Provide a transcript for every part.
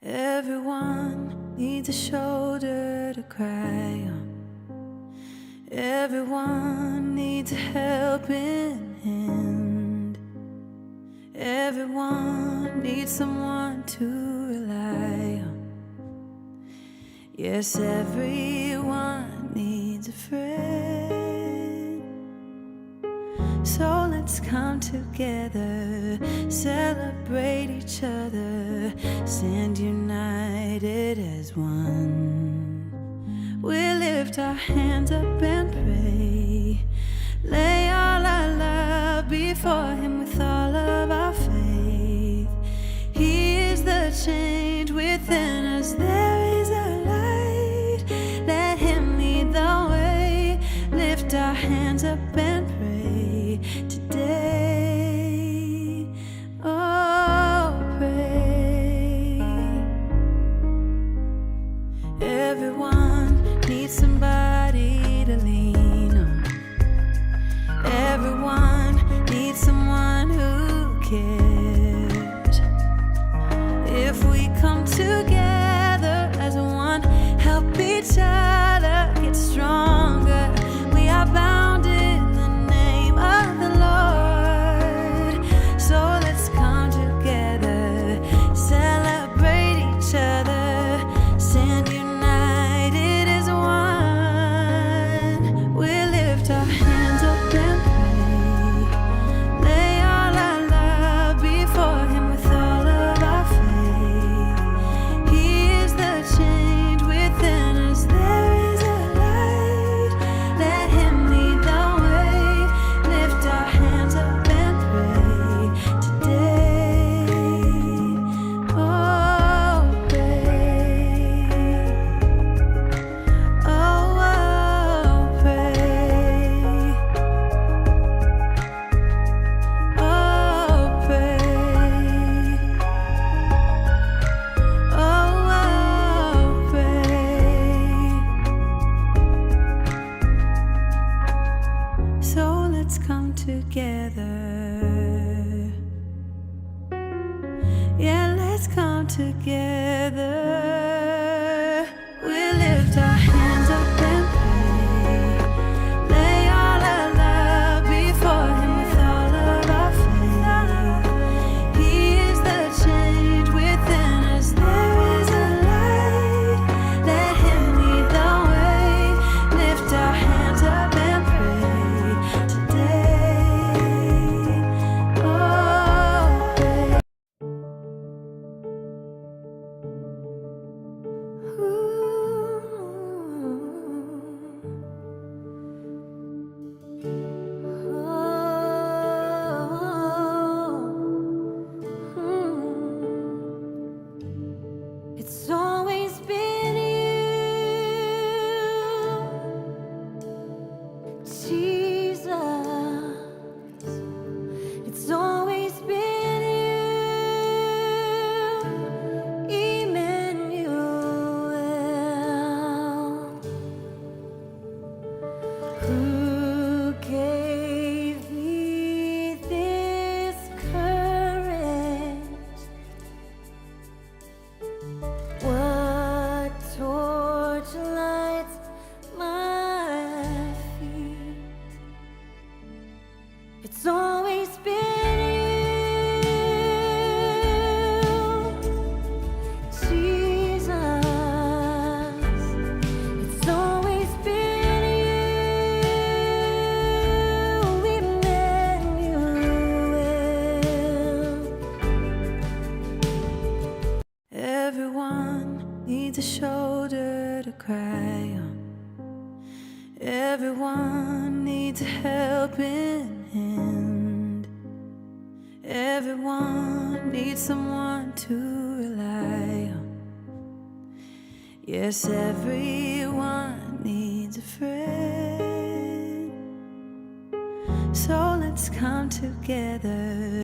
Everyone needs a shoulder to cry on. Everyone needs a helping hand. Everyone needs someone to rely on. Yes, everyone needs a friend. So let's come together, celebrate each other, stand united as one. We lift our hands up and pray, lay all our love before Him with all of our faith. He is the change within us, there is a light, let Him lead the way. Lift our hands up and pray today, oh pray. Everyone needs somebody to lean on. Everyone needs someone who cares. If we come together as one, help each other get stronger, we are bound in the name of the Lord. So let's come together, celebrate each other, stand united as one. We lift our hands up and pray, lay all our love before Him with all of our faith. He is the change within us, there is a light, let Him lead the way. Lift our hands up and pray today, oh pray, oh pray, oh pray, oh pray. So let's come together. Yeah, let's come together. We lift our hands up and pray, lay all our love before Him with all of our faith. He is the change within us, there is a light, let Him lead the way. Lift our hands up and pray today, oh pray. It's always been you, Jesus. It's always been you, Emmanuel. Who gave me this courage? What torch lights my feet? It's always been you, Jesus. It's always been you, Emmanuel. Everyone needs a shoulder to cry on. Everyone needs a helping hand. Everyone needs someone to rely on. Yes, everyone needs a friend. So let's come together.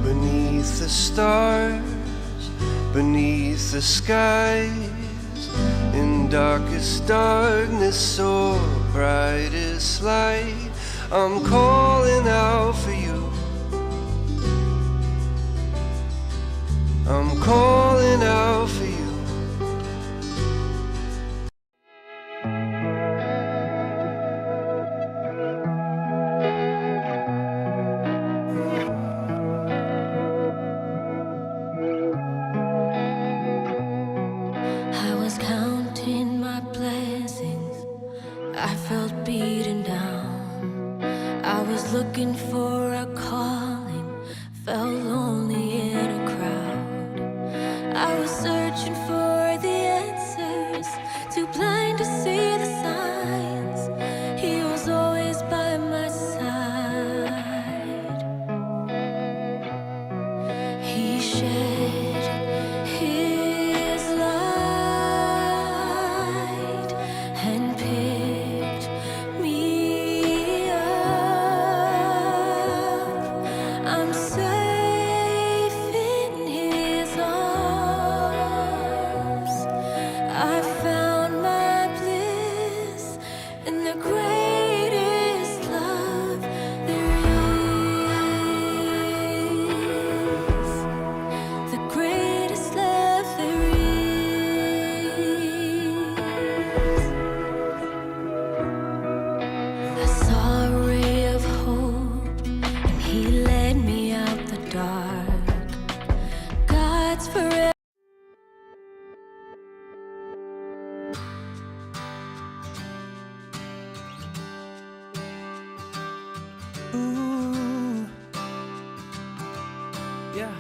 Beneath the stars, beneath the skies, in in darkest darkness or brightest light, I'm calling out for you. I'm calling out for you. I was counting my blessings, I felt beaten down. I was looking for a calling, felt lonely in a crowd. I was searching for the answers, too blind to see the signs. He was always by my side. He shed his light and picked me up. I'm safe in his arms. I found my bliss in the greatest love there is. The greatest love there is. I saw a ray of hope, and he led me out the dark. God's forever. Ooh, yeah.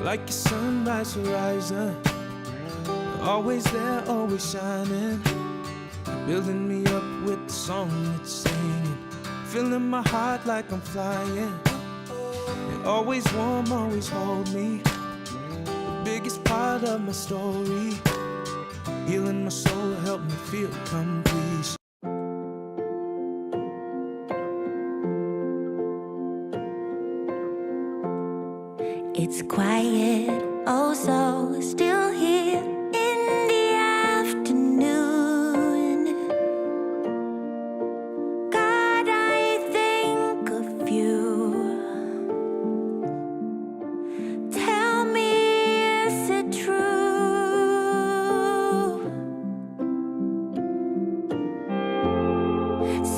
Like a sunrise horizon, always there, always shining, building me up with the song it's singing, filling my heart like I'm flying. You're always warm, always hold me, the biggest part of my story, healing my soul, help me feel complete. It's quiet, oh so still here in the afternoon. God, I think of you. Tell me, is it true?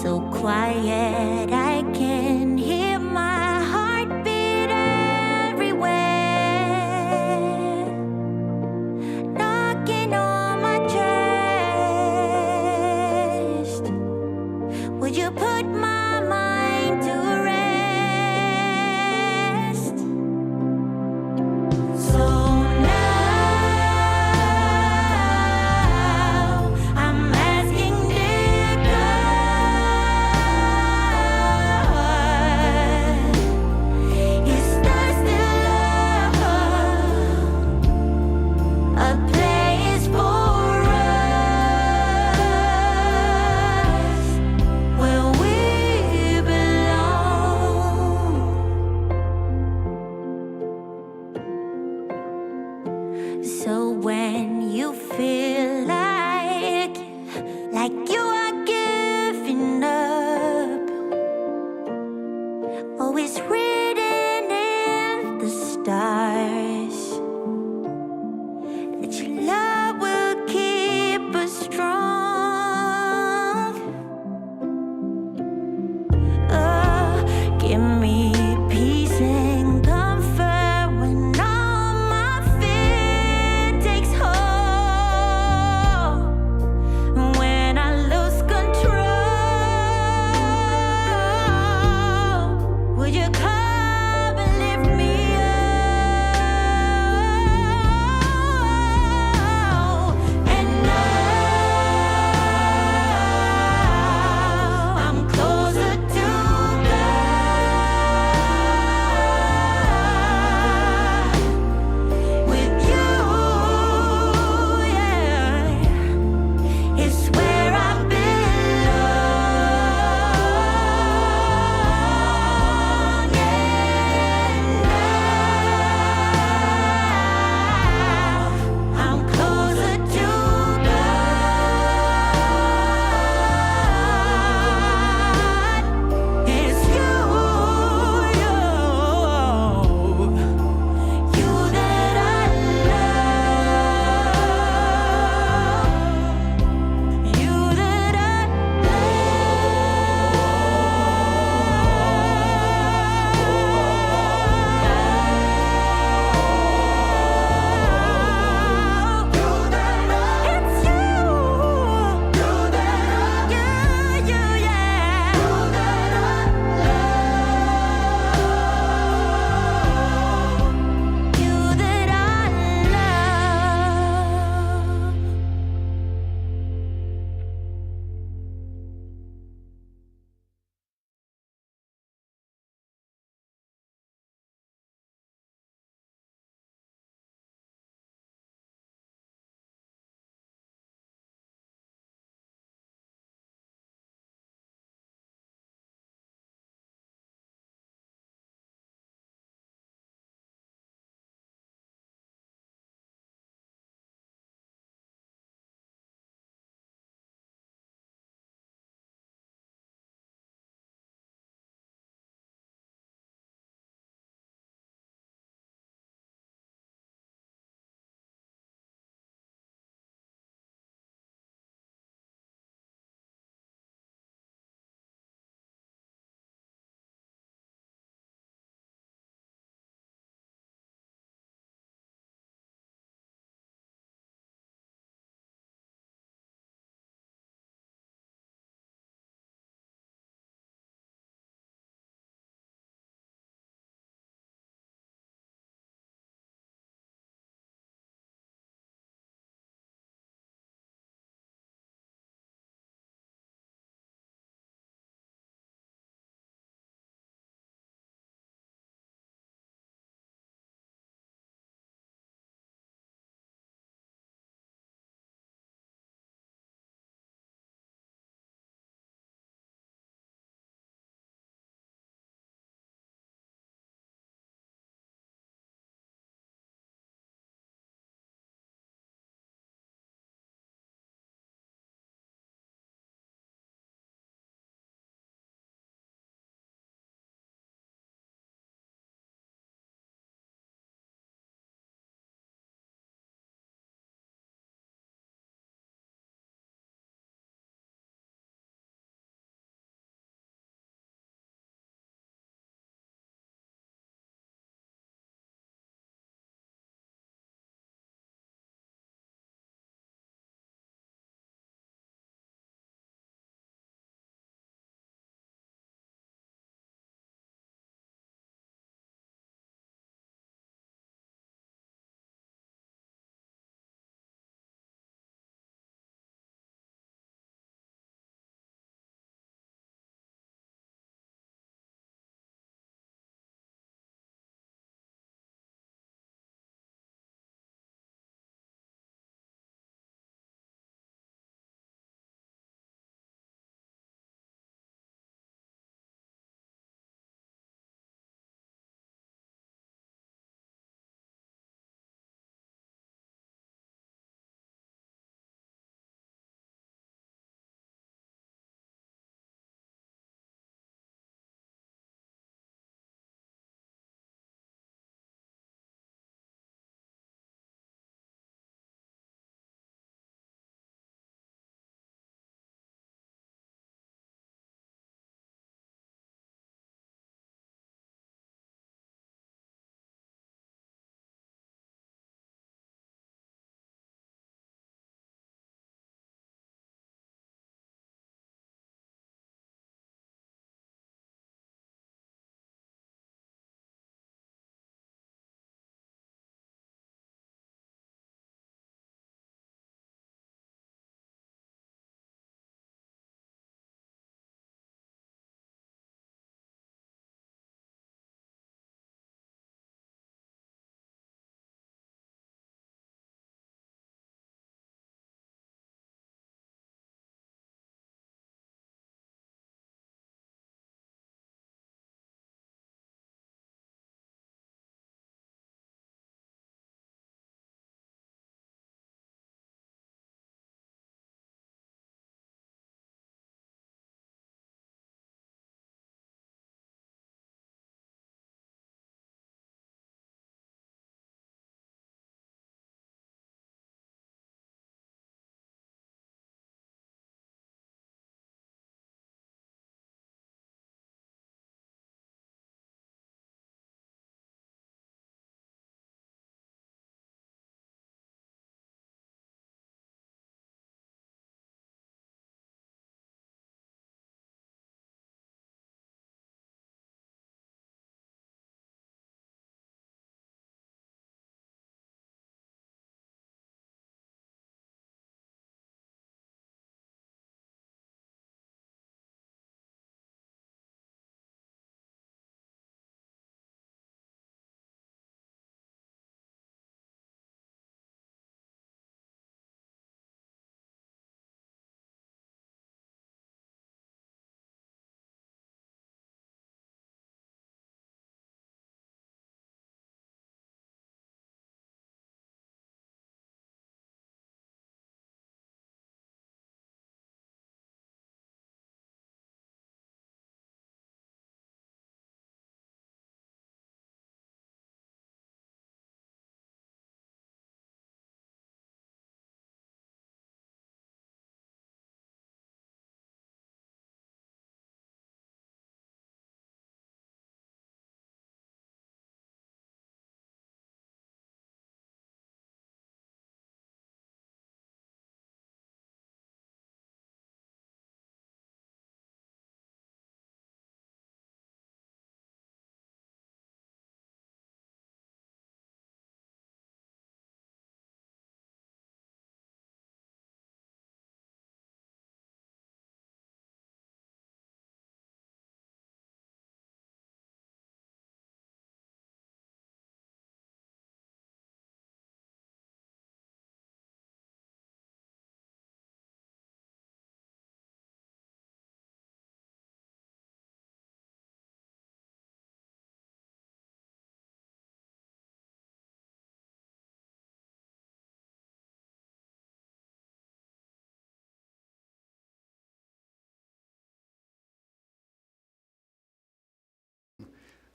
So quiet, I can hear my heartbeat everywhere, knocking on my chest. Would you put my mind to rest? So now I'm asking, dear God,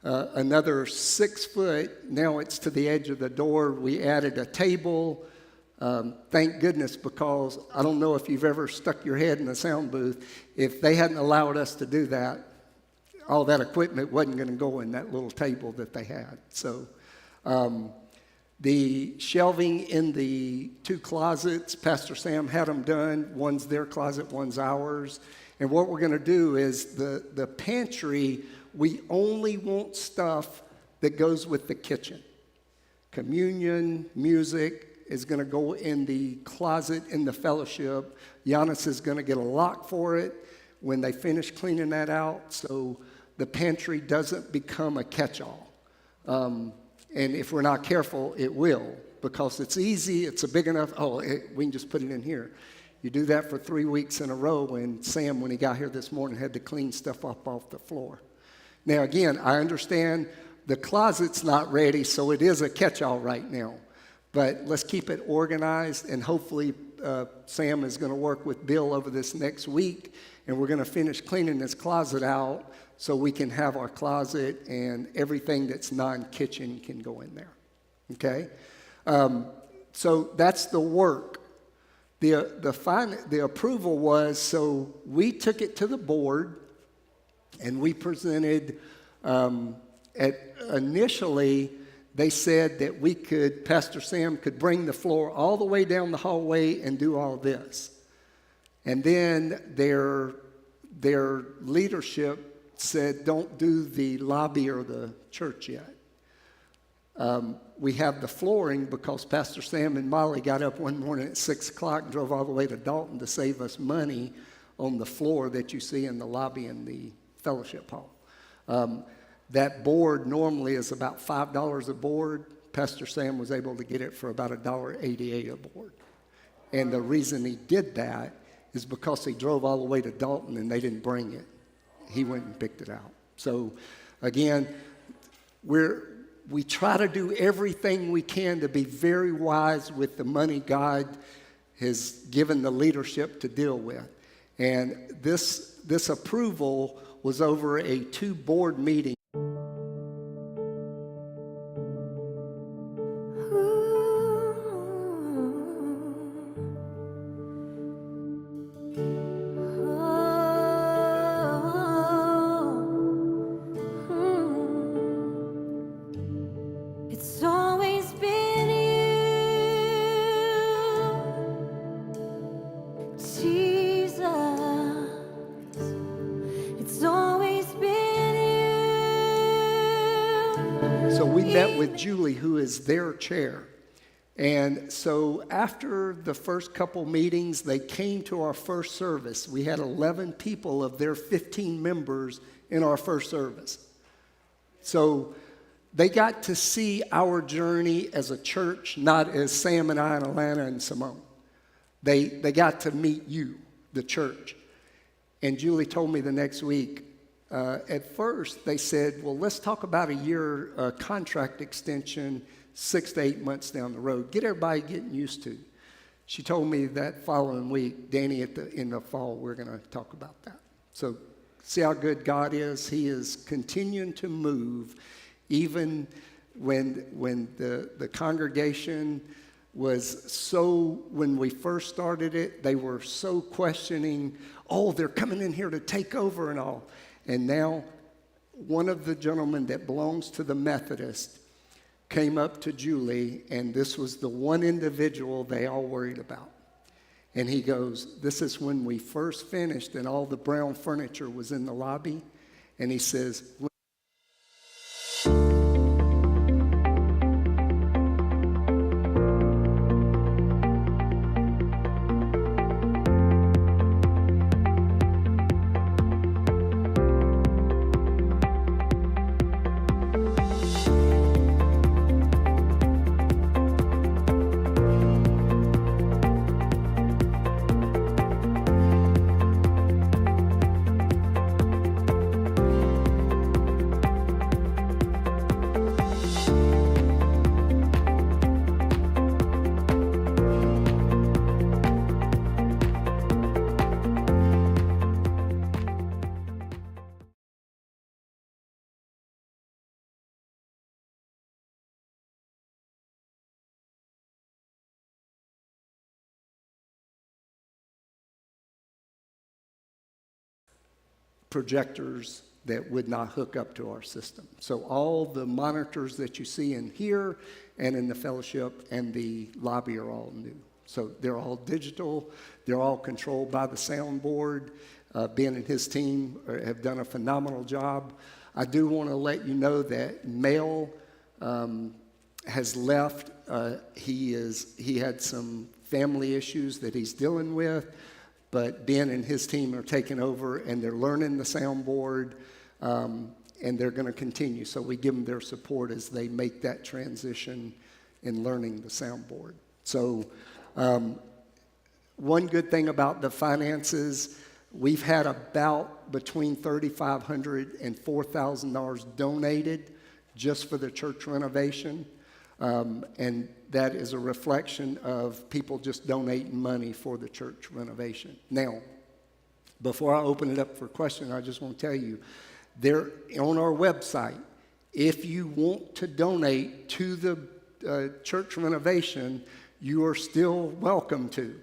Another 6 foot, now it's to the edge of the door. We added a table. Thank goodness, because I don't know if you've ever stuck your head in a sound booth. If they hadn't allowed us to do that, all that equipment wasn't going to go in that little table that they had. So the shelving in the 2 closets, Pastor Sam had them done. One's their closet, one's ours. And what we're going to do is the pantry, we only want stuff that goes with the kitchen. Communion, music is going to go in the closet in the fellowship. Giannis is going to get a lock for it when they finish cleaning that out, so the pantry doesn't become a catch-all. And if we're not careful, it will, because it's easy, it's a big enough, we can just put it in here. You do that for 3 weeks in a row, and Sam, when he got here this morning, had to clean stuff up off the floor. Now, again, I understand the closet's not ready, so it is a catch-all right now. But let's keep it organized, and hopefully Sam is going to work with Bill over this next week, and we're going to finish cleaning this closet out so we can have our closet and everything that's non-kitchen can go in there, okay? So that's the work. The approval was, so we took it to the board, and we presented, initially, they said that we could, Pastor Sam could bring the floor all the way down the hallway and do all this. And then their leadership said, don't do the lobby or the church yet. We have the flooring because Pastor Sam and Molly got up one morning at 6 o'clock and drove all the way to Dalton to save us money on the floor that you see in the lobby in the fellowship hall. That board normally is about $5 a board. Pastor Sam was able to get it for about $1.88 a board. And the reason he did that is because he drove all the way to Dalton and they didn't bring it. He went and picked it out. So again, we try to do everything we can to be very wise with the money God has given the leadership to deal with. And this approval was over a 2 board meeting. It's always been you, Jesus. It's always been you. So we met with Julie, who is their chair. And so after the first couple meetings, they came to our first service. We had 11 people of their 15 members in our first service. So they got to see our journey as a church, not as Sam and I and Alana and Simone. They got to meet you, the church. And Julie told me the next week, at first they said, well, let's talk about a year contract extension 6 to 8 months down the road. Get everybody getting used to. She told me that following week, Danny, in the fall, we're going to talk about that. So see how good God is. He is continuing to move. Even when the congregation was so, when we first started it, they were so questioning, they're coming in here to take over and all. And now one of the gentlemen that belongs to the Methodist came up to Julie, and this was the one individual they all worried about. And he goes, this is when we first finished and all the brown furniture was in the lobby. And he says, projectors that would not hook up to our system. So all the monitors that you see in here and in the fellowship and the lobby are all new. So they're all digital. They're all controlled by the soundboard. Ben and his team have done a phenomenal job. I do want to let you know that Mel has left. He had some family issues that he's dealing with, but Ben and his team are taking over, and they're learning the soundboard, and they're going to continue. So we give them their support as they make that transition in learning the soundboard. So one good thing about the finances, we've had about between $3,500 and $4,000 donated just for the church renovation. And that is a reflection of people just donating money for the church renovation. Now, before I open it up for questions, I just want to tell you, there on our website, if you want to donate to the church renovation, you are still welcome to.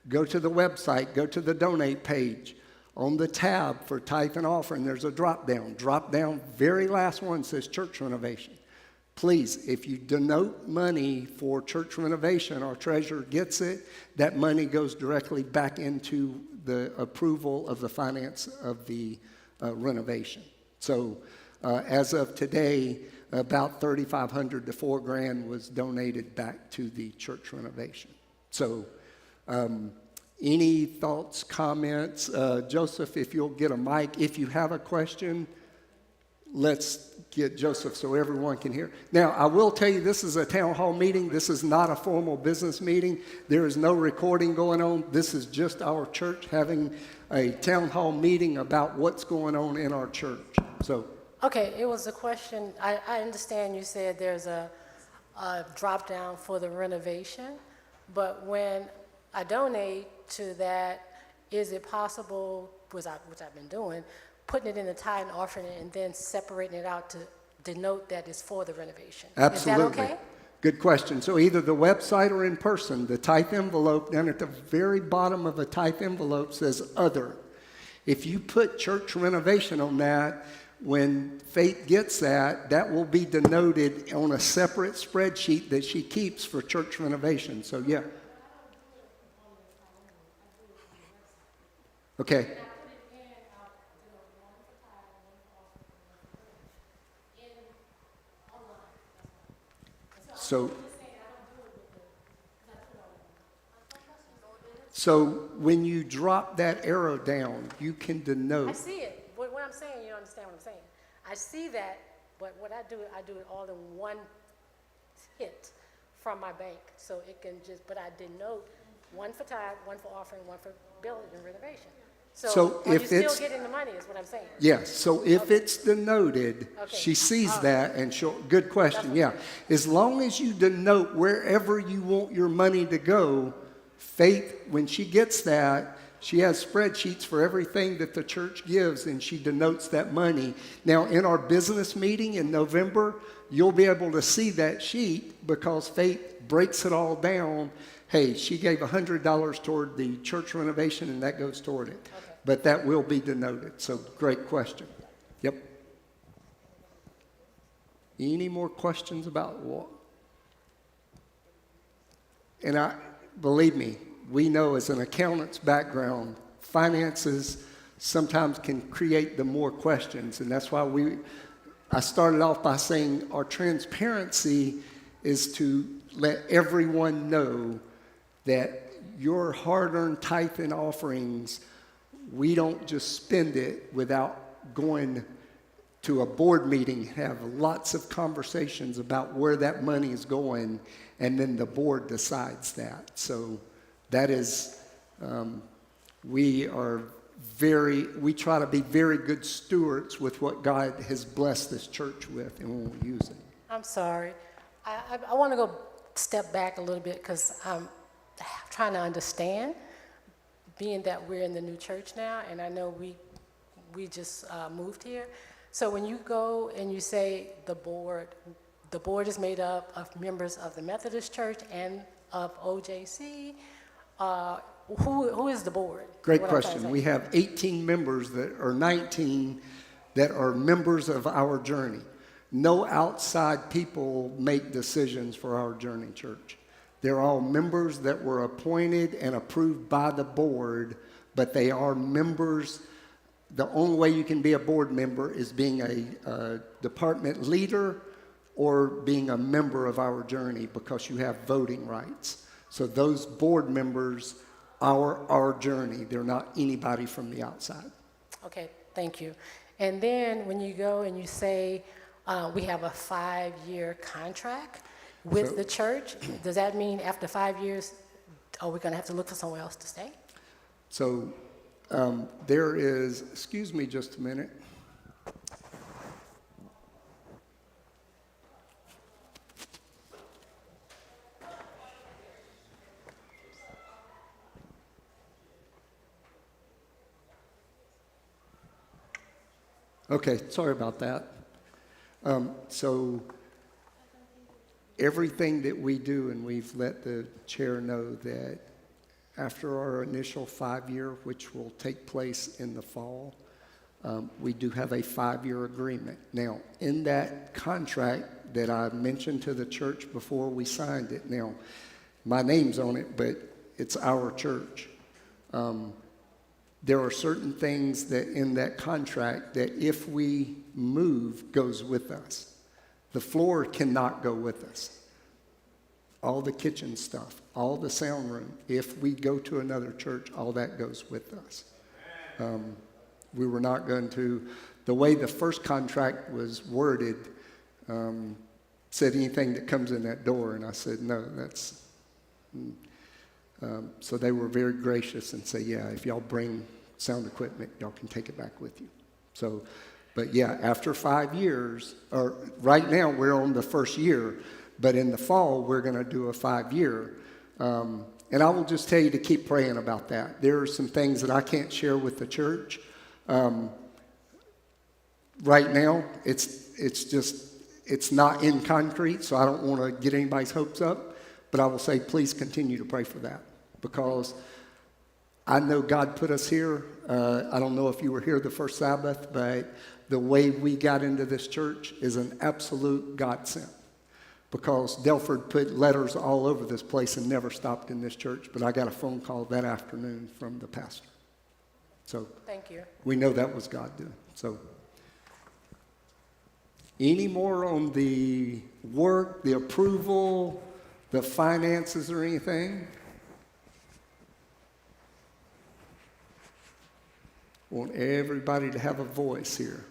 Go to the website, go to the donate page. On the tab for tithe and offering, there's a drop down. Drop down, very last one says church renovation. Please, if you denote money for church renovation, our treasurer gets it. That money goes directly back into the approval of the finance of the renovation. So as of today, about $3,500 to $4,000 was donated back to the church renovation. So any thoughts, comments? Joseph, if you'll get a mic. If you have a question, let's get Joseph so everyone can hear. Now, I will tell you, this is a town hall meeting. This is not a formal business meeting. There is no recording going on. This is just our church having a town hall meeting about what's going on in our church. So, okay, it was a question. I understand you said there's a drop down for the renovation, but when I donate to that, is it possible, which I've been doing, putting it in the tithe and offering it and then separating it out to denote that it's for the renovation? Absolutely. Is that okay? Good question. So either the website or in person, the tithe envelope, down at the very bottom of a tithe envelope says other. If you put church renovation on that, when Faith gets that, that will be denoted on a separate spreadsheet that she keeps for church renovation. So yeah. Okay. So when you drop that arrow down, you can denote. I see it. What I'm saying, you understand what I'm saying. I see that, but what I do it all in one hit from my bank. So it can just, but I denote one for tithe, one for offering, one for building and renovation. So are you still getting the money is what I'm saying? Yes, so if it's denoted, she sees that and good question, yeah. As long as you denote wherever you want your money to go, Faith, when she gets that, she has spreadsheets for everything that the church gives, and she denotes that money. Now, in our business meeting in November, you'll be able to see that sheet because Faith breaks it all down. Hey, she gave $100 toward the church renovation, and that goes toward it. Okay. But that will be denoted. So, great question. Yep. Any more questions about what? And believe me, we know as an accountant's background, finances sometimes can create the more questions. And that's why I started off by saying our transparency is to let everyone know that your hard-earned tithe and offerings, we don't just spend it without going to a board meeting, have lots of conversations about where that money is going, and then the board decides that. So that is, we try to be very good stewards with what God has blessed this church with, and we won't use it. I'm sorry. I want to go step back a little bit because I'm trying to understand, being that we're in the new church now, and I know we just moved here. So when you go and you say the board is made up of members of the Methodist Church and of OJC, who is the board? Great What I'm trying to question. say. We have 18 members or 19 that are members of our journey. No outside people make decisions for our journey church. They're all members that were appointed and approved by the board, but they are members. The only way you can be a board member is being a department leader or being a member of our journey, because you have voting rights. So those board members are our journey. They're not anybody from the outside. Okay, thank you. And then when you go and you say we have a 5-year contract with the church, does that mean after 5 years, are we going to have to look for somewhere else to stay? So there is, excuse me just a minute. Okay, sorry about that. So everything that we do, and we've let the chair know that after our initial 5-year, which will take place in the fall, we do have a 5-year agreement. Now, in that contract that I mentioned to the church before we signed it, now, my name's on it, but it's our church. There are certain things that in that contract that if we move goes with us. The floor cannot go with us. All the kitchen stuff, all the sound room, if we go to another church, all that goes with us. We were not going to, the way the first contract was worded, said anything that comes in that door, and I said, no, that's... so they were very gracious and say, yeah, if y'all bring sound equipment, y'all can take it back with you. So, but yeah, after 5 years, or right now we're on the first year, but in the fall we're going to do a 5-year. And I will just tell you to keep praying about that. There are some things that I can't share with the church. Right now, it's not in concrete, so I don't want to get anybody's hopes up, but I will say please continue to pray for that, because I know God put us here. I don't know if you were here the first Sabbath, but the way we got into this church is an absolute godsend, because Delford put letters all over this place and never stopped in this church, but I got a phone call that afternoon from the pastor. So Thank you. we know that was God doing. So any more on the work, the approval, the finances or anything? Want everybody to have a voice here.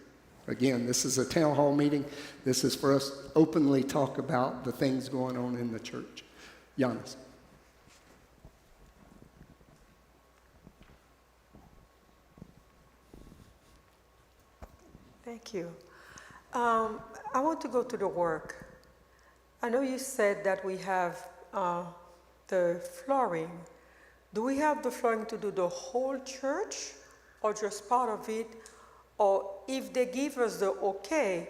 Again, this is a town hall meeting. This is for us to openly talk about the things going on in the church. Giannis. Thank you. I want to go to the work. I know you said that we have the flooring. Do we have the flooring to do the whole church or just part of it? Or if they give us the okay,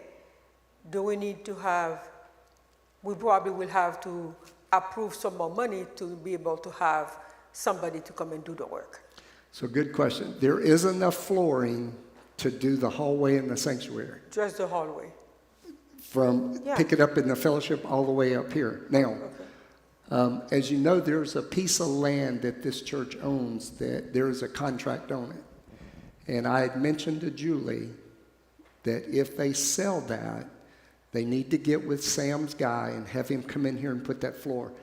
do we need to have, we probably will have to approve some more money to be able to have somebody to come and do the work? So good question. There is enough flooring to do the hallway in the sanctuary. Just the hallway? From pick it up in the fellowship all the way up here. Now, as you know, there's a piece of land that this church owns that there is a contract on it. And I had mentioned to Julie that if they sell that, they need to get with Sam's guy and have him come in here and put that floor.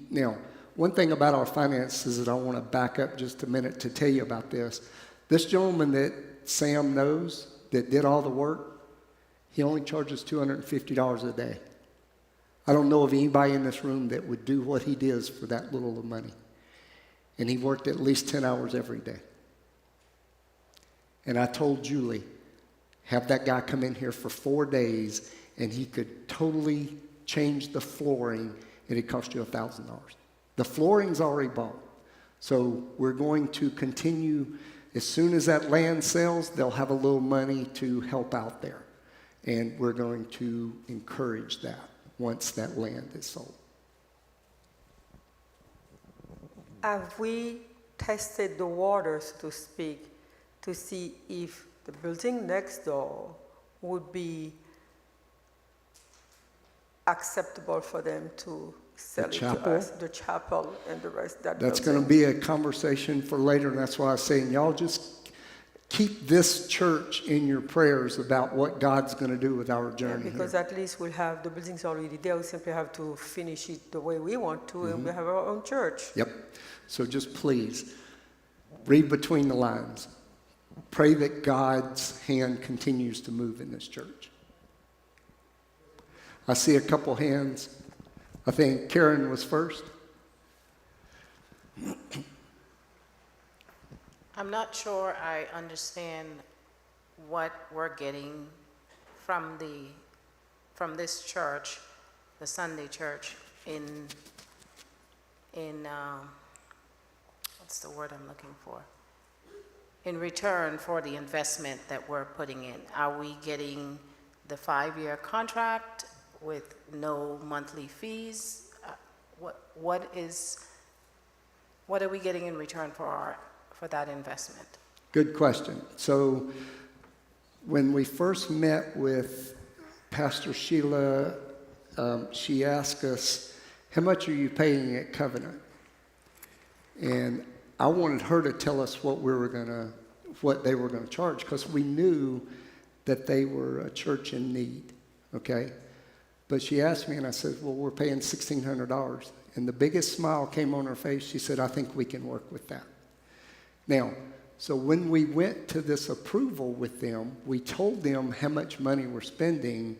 Now, one thing about our finances that I want to back up just a minute to tell you about this. This gentleman that Sam knows that did all the work, he only charges $250 a day. I don't know of anybody in this room that would do what he does for that little of money. And he worked at least 10 hours every day. And I told Julie, have that guy come in here for 4 days and he could totally change the flooring and it cost you $1,000. The flooring's already bought. So we're going to continue. As soon as that land sells, they'll have a little money to help out there. And we're going to encourage that once that land is sold. Have we tested the waters, so to speak, to see if the building next door would be acceptable for them to sell it to chapel? us, the chapel and the rest. That's going to be a conversation for later, and that's why I was saying, y'all just keep this church in your prayers about what God's going to do with our journey because here. at least we'll have the buildings already there. We simply have to finish it the way we want to, and we'll have our own church. Yep. So just please, read between the lines. Pray that God's hand continues to move in this church. I see a couple hands. I think Karen was first. I'm not sure I understand what we're getting from this church, the Sunday church, in what's the word I'm looking for? In return for the investment that we're putting in. Are we getting the 5-year contract with no monthly fees? What are we getting in return for that investment? Good question. So when we first met with Pastor Sheila, she asked us, how much are you paying at Covenant? And I wanted her to tell us what they were gonna charge, because we knew that they were a church in need, okay? But she asked me, and I said, well, we're paying $1,600. And the biggest smile came on her face. She said, I think we can work with that. Now, so when we went to this approval with them, we told them how much money we're spending,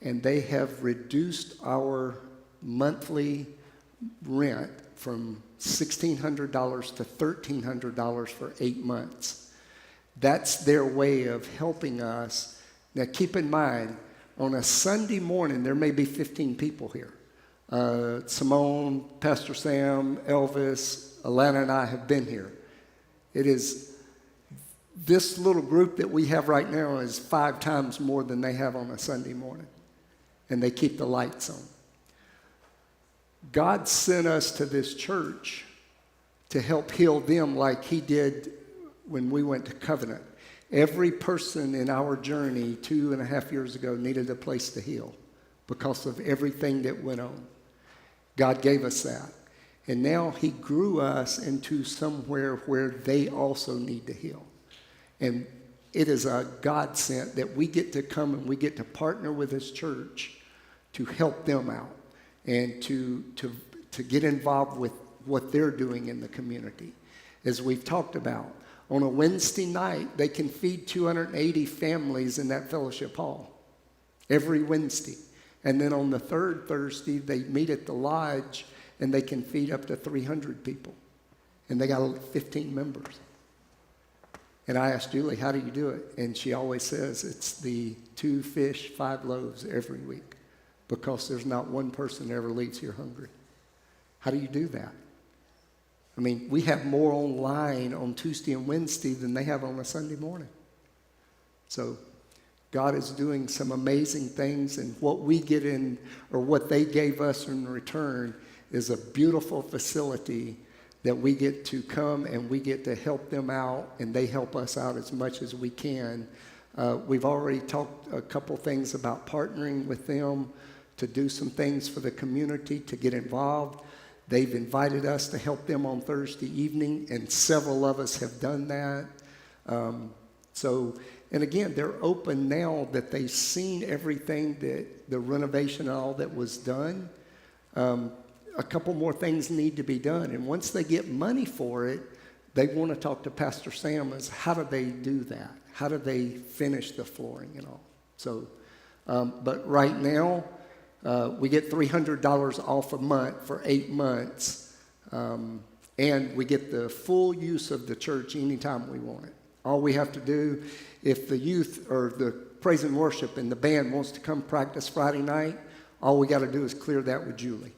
and they have reduced our monthly rent from $1,600 to $1,300 for 8 months. That's their way of helping us. Now, keep in mind, on a Sunday morning, there may be 15 people here. Simone, Pastor Sam, Elvis, Alana, and I have been here. It is, this little group that we have right now is 5 times more than they have on a Sunday morning. And they keep the lights on. God sent us to this church to help heal them like he did when we went to Covenant. Every person in our journey 2.5 years ago needed a place to heal because of everything that went on. God gave us that. And now he grew us into somewhere where they also need to heal. And it is a godsend that we get to come and we get to partner with this church to help them out and to get involved with what they're doing in the community. As we've talked about, on a Wednesday night, they can feed 280 families in that fellowship hall every Wednesday. And then on the third Thursday, they meet at the lodge and they can feed up to 300 people. And they got 15 members. And I asked Julie, how do you do it? And she always says it's the 2 fish, 5 loaves every week, because there's not one person that ever leaves here hungry. How do you do that? I mean, we have more online on Tuesday and Wednesday than they have on a Sunday morning. So God is doing some amazing things, and what we get in, or what they gave us in return, is a beautiful facility that we get to come and we get to help them out, and they help us out as much as we can. We've already talked a couple things about partnering with them to do some things for the community, to get involved. They've invited us to help them on Thursday evening, and several of us have done that. And again, they're open now that they've seen everything, that the renovation and all that was done. A couple more things need to be done. And once they get money for it, they want to talk to Pastor Sam as how do they do that? How do they finish the flooring and all? So, but right now, we get $300 off a month for 8 months. And we get the full use of the church anytime we want it. All we have to do, if the youth or the praise and worship and the band wants to come practice Friday night, all we got to do is clear that with Julie.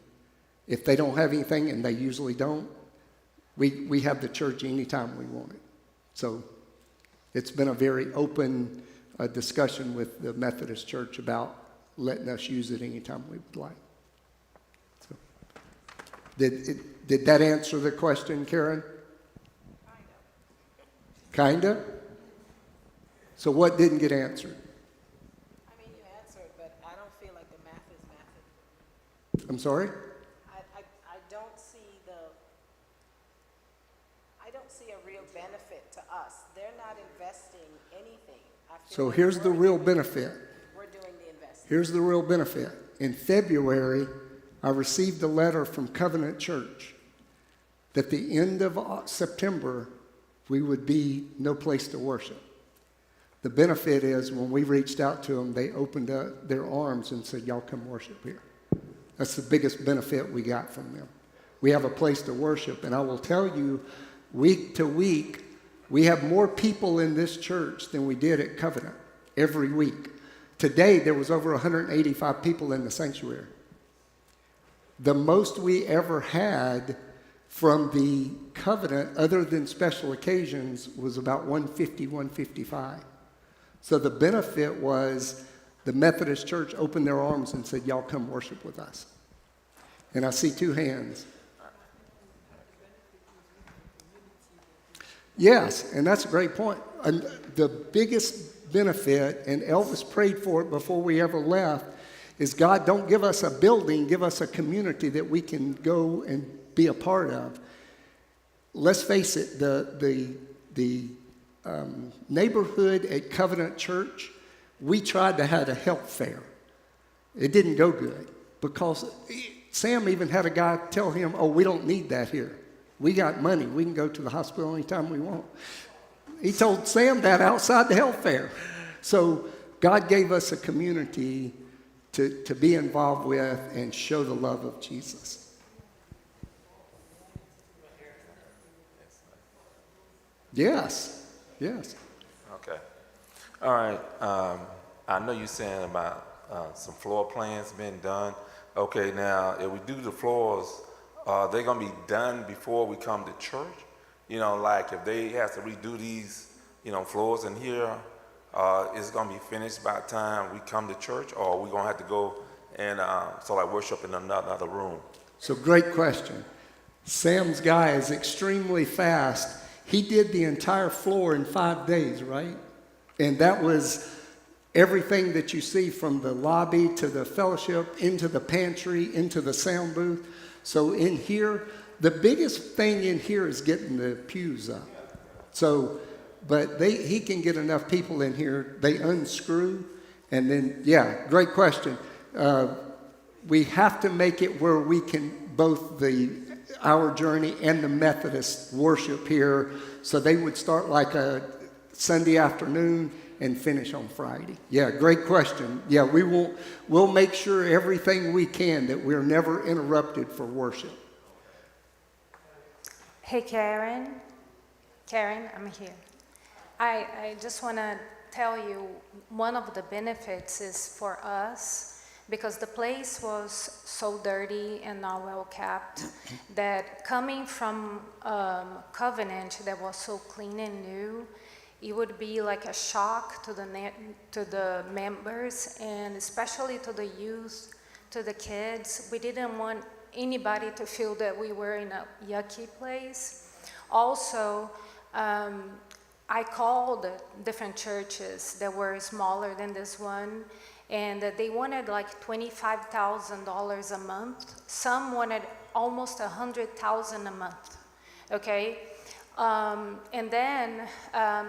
If they don't have anything, and they usually don't, we have the church anytime we want it. So it's been a very open discussion with the Methodist Church about letting us use it anytime we would like. So, did that answer the question, Karen? Kinda? So what didn't get answered? I mean, you answered, but I don't feel like the math is mathing. I'm sorry? I don't see I don't see a real benefit to us. They're not investing anything. I feel So like here's the we're real doing- benefit. We're doing the investing. Here's the real benefit. In February, I received a letter from Covenant Church that the end of September, we would be no place to worship. The benefit is when we reached out to them, they opened up their arms and said, y'all come worship here. That's the biggest benefit we got from them. We have a place to worship. And I will tell you, week to week, we have more people in this church than we did at Covenant every week. Today, there was over 185 people in the sanctuary. The most we ever had from the Covenant, other than special occasions, was about 150, 155. So the benefit was the Methodist Church opened their arms and said, y'all come worship with us. And I see two hands. Yes, and that's a great point. And the biggest benefit, and Elvis prayed for it before we ever left, is God, don't give us a building, give us a community that we can go and be a part of. Let's face it, the neighborhood at Covenant Church, we tried to have a health fair. It didn't go good because Sam even had a guy tell him, oh, we don't need that here. We got money. We can go to the hospital anytime we want. He told Sam that outside the health fair. So God gave us a community to be involved with and show the love of Jesus. Yes, yes. Okay. All right. I know you're saying about some floor plans being done. Okay, now, if we do the floors, they're going to be done before we come to church? You know, like if they have to redo these, floors in here, is it going to be finished by the time we come to church, or are we going to have to go and worship in another room? So great question. Sam's guy is extremely fast. He did the entire floor in 5 days, right? And that was everything that you see from the lobby to the fellowship, into the pantry, into the sound booth. So in here, the biggest thing in here is getting the pews up. So, but he can get enough people in here. They unscrew, and then, yeah, great question. We have to make it where we can both our journey and the Methodist worship here. So they would start like a Sunday afternoon and finish on Friday. Yeah, great question. Yeah, we'll make sure everything we can that we're never interrupted for worship. Hey, Karen, I'm here. I just want to tell you one of the benefits is for us, because the place was so dirty and not well kept, that coming from Covenant that was so clean and new, it would be like a shock to the members, and especially to the youth, to the kids. We didn't want anybody to feel that we were in a yucky place. Also, I called different churches that were smaller than this one, and they wanted like $25,000 a month. Some wanted almost $100,000 a month, okay? And then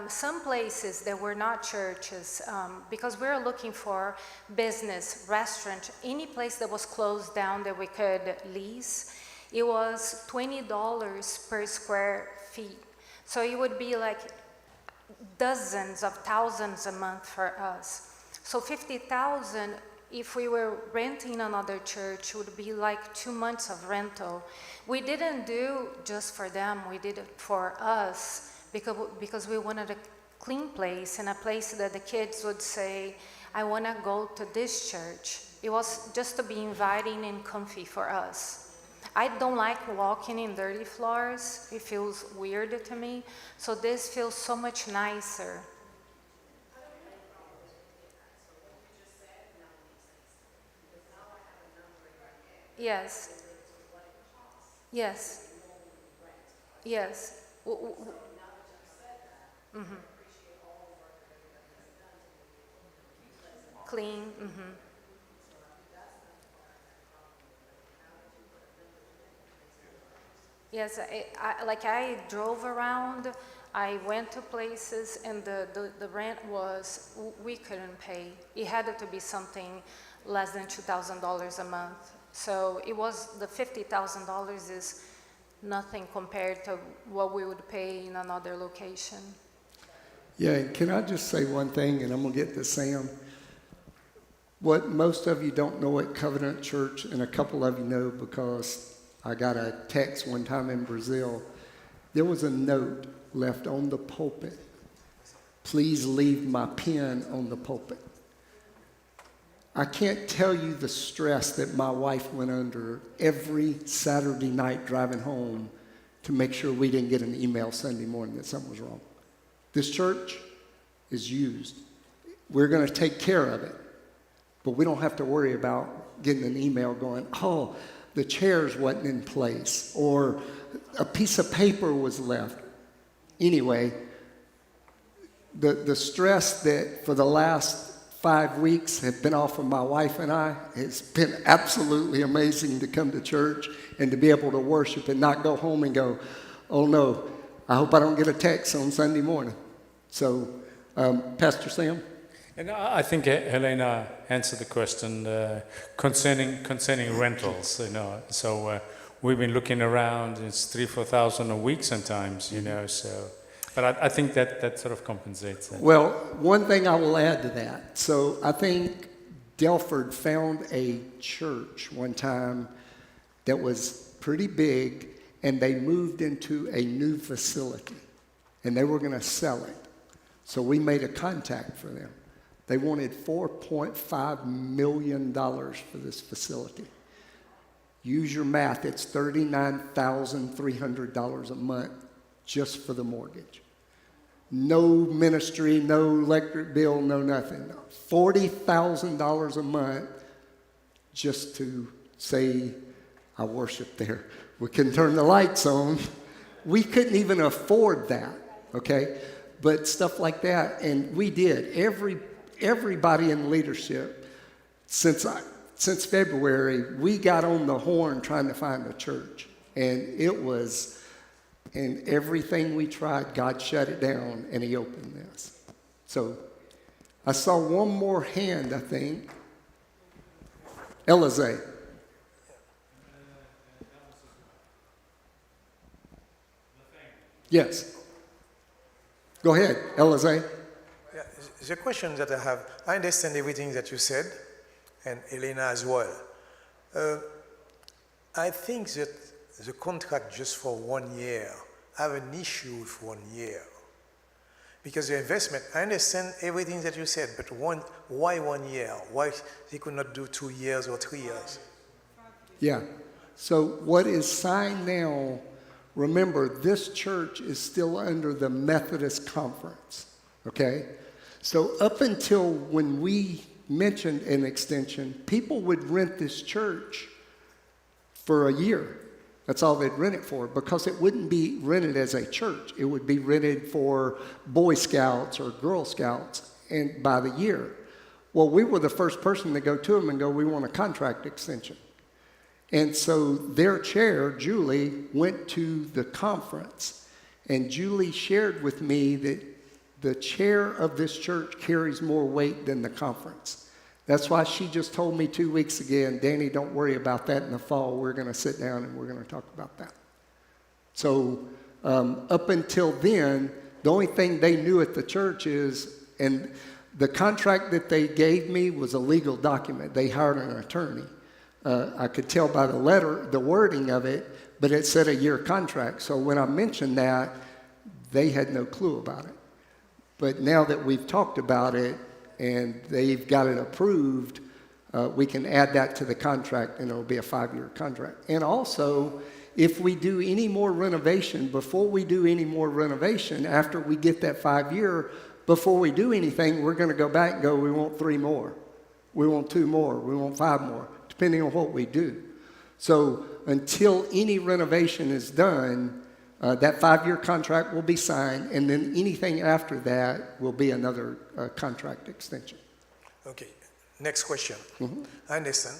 some places that were not churches, because we were looking for business, restaurant, any place that was closed down that we could lease, it was $20 per square feet. So it would be like dozens of thousands a month for us. So $50,000, if we were renting another church, would be like 2 months of rental. We didn't do just for them, we did it for us, because we wanted a clean place and a place that the kids would say, I want to go to this church. It was just to be inviting and comfy for us. I don't like walking in dirty floors. It feels weird to me. So this feels so much nicer. Yes. Yes. Yes. Clean. Yes, I drove around, I went to places, and the rent was, we couldn't pay. It had to be something less than $2,000 a month. So it was, the $50,000 is nothing compared to what we would pay in another location. Yeah, and can I just say one thing, and I'm going to get to Sam. What most of you don't know at Covenant Church, and a couple of you know because I got a text one time in Brazil, there was a note left on the pulpit. Please leave my pen on the pulpit. I can't tell you the stress that my wife went under every Saturday night driving home to make sure we didn't get an email Sunday morning that something was wrong. This church is used. We're going to take care of it, but we don't have to worry about getting an email going, oh, the chairs wasn't in place, or a piece of paper was left. Anyway, the stress that for the last 5 weeks have been off of my wife and I, it's been absolutely amazing to come to church and to be able to worship and not go home and go, oh no, I hope I don't get a text on Sunday morning. So, Pastor Sam? And I think Helena answered the question concerning rentals, you know. So we've been looking around, it's 3,000-4,000 a week sometimes, you know, so. But I think that sort of compensates that. Well, one thing I will add to that. So I think Delford found a church one time that was pretty big, and they moved into a new facility, and they were going to sell it. So we made a contact for them. They wanted $4.5 million for this facility. Use your math, it's $39,300 a month just for the mortgage. No ministry, no electric bill, no nothing. $40,000 a month just to say, I worship there. We couldn't turn the lights on. We couldn't even afford that, okay? But stuff like that, and we did. Everybody in leadership, since February, we got on the horn trying to find a church. And it was, and everything we tried, God shut it down, and he opened this. So I saw one more hand, I think. Elizé. Yes. Go ahead, Elizé. Yeah, the question that I have, I understand everything that you said, and Elena as well. I think that the contract just for 1 year, I have an issue with 1 year. Because the investment, I understand everything that you said, but why 1 year? Why they could not do 2 years or 3 years? Yeah. So what is signed now, remember, this church is still under the Methodist Conference, okay? So up until when we mentioned an extension, people would rent this church for a year. That's all they'd rent it for, because it wouldn't be rented as a church. It would be rented for Boy Scouts or Girl Scouts, and by the year. Well, we were the first person to go to them and go, we want a contract extension. And so their chair, Julie, went to the conference, and Julie shared with me that the chair of this church carries more weight than the conference. That's why she just told me 2 weeks ago, Danny, don't worry about that in the fall. We're going to sit down and we're going to talk about that. So up until then, the only thing they knew at the church is, and the contract that they gave me was a legal document. They hired an attorney. I could tell by the letter, the wording of it, but it said a year contract. So when I mentioned that, they had no clue about it. But now that we've talked about it and they've got it approved, we can add that to the contract, and it'll be a 5-year contract. And also, if we do any more renovation, before we do any more renovation, after we get that 5-year, before we do anything, we're going to go back and go, we want 3 more. We want 2 more. We want 5 more, depending on what we do. So until any renovation is done, That 5-year contract will be signed, and then anything after that will be another contract extension. Okay, next question. I understand.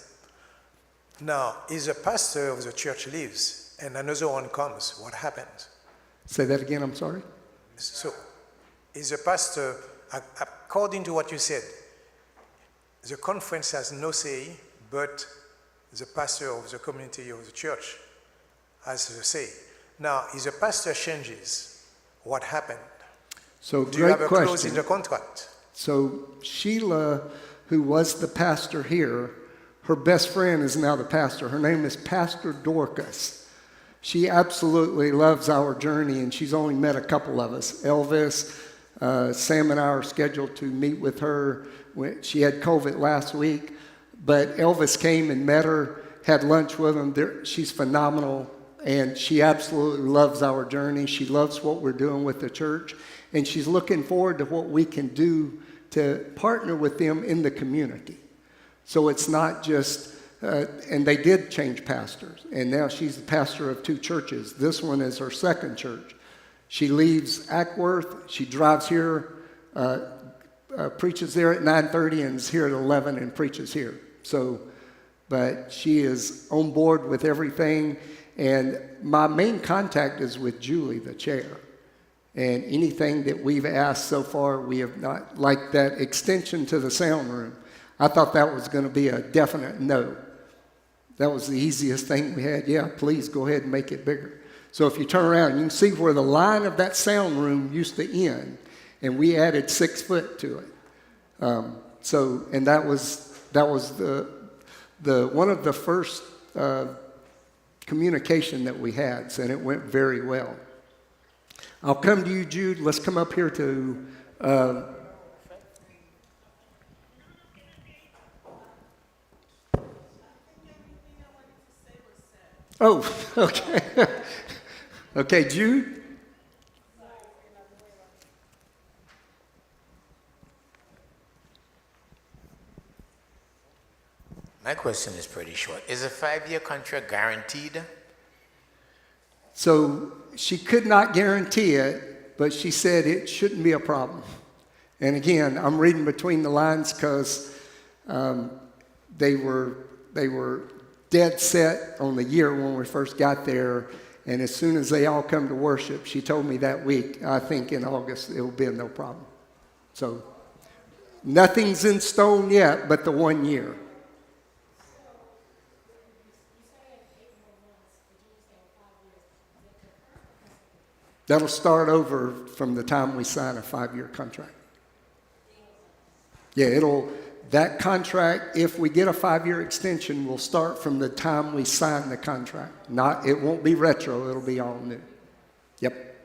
Now, if a pastor of the church leaves and another one comes, what happens? Say that again, I'm sorry? So, is a pastor, according to what you said, the conference has no say, but the pastor of the community of the church has a say. Now, if the pastor changes, what happened? So Do you great have a clause question. in the contract? So Sheila, who was the pastor here, her best friend is now the pastor. Her name is Pastor Dorcas. She absolutely loves our journey, and she's only met a couple of us. Elvis, Sam and I are scheduled to meet with her. She had COVID last week, but Elvis came and met her, had lunch with him. She's phenomenal, and she absolutely loves our journey. She loves what we're doing with the church, and she's looking forward to what we can do to partner with them in the community. So it's not just, and they did change pastors, and now she's the pastor of 2 churches. This one is her second church. She leaves Ackworth, she drives here, preaches there at 9:30 and is here at 11 and preaches here. So, but she is on board with everything, and my main contact is with Julie, the chair. And anything that we've asked so far, we have not, like that extension to the sound room. I thought that was going to be a definite no. That was the easiest thing we had. Yeah, please go ahead and make it bigger. So if you turn around, you can see where the line of that sound room used to end, and we added 6 foot to it. And that was the one of the first communication that we had, and it went very well. I'll come to you, Jude. Let's come up here to. Oh, okay. Okay, Jude. My question is pretty short. Is a 5-year contract guaranteed? So she could not guarantee it, but she said it shouldn't be a problem. And again, I'm reading between the lines because they were dead set on the year when we first got there. And as soon as they all come to worship, she told me that week, I think in August, it will be no problem. So nothing's in stone yet, but the 1 year. That'll start over from the time we sign a 5-year contract. Yeah, that contract, if we get a 5-year extension, will start from the time we sign the contract. It won't be retro, it'll be all new. Yep.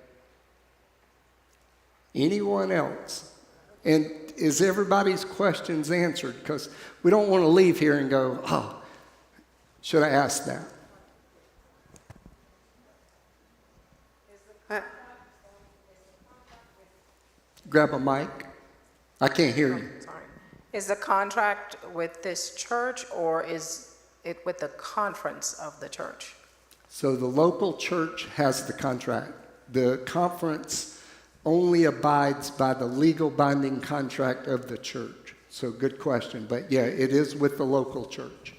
Anyone else? And is everybody's questions answered? Because we don't want to leave here and go, oh, should I ask that? Grab a mic. I can't hear you. Sorry. Is the contract with this church, or is it with the conference of the church? So the local church has the contract. The conference only abides by the legal binding contract of the church. So good question. But yeah, it is with the local church.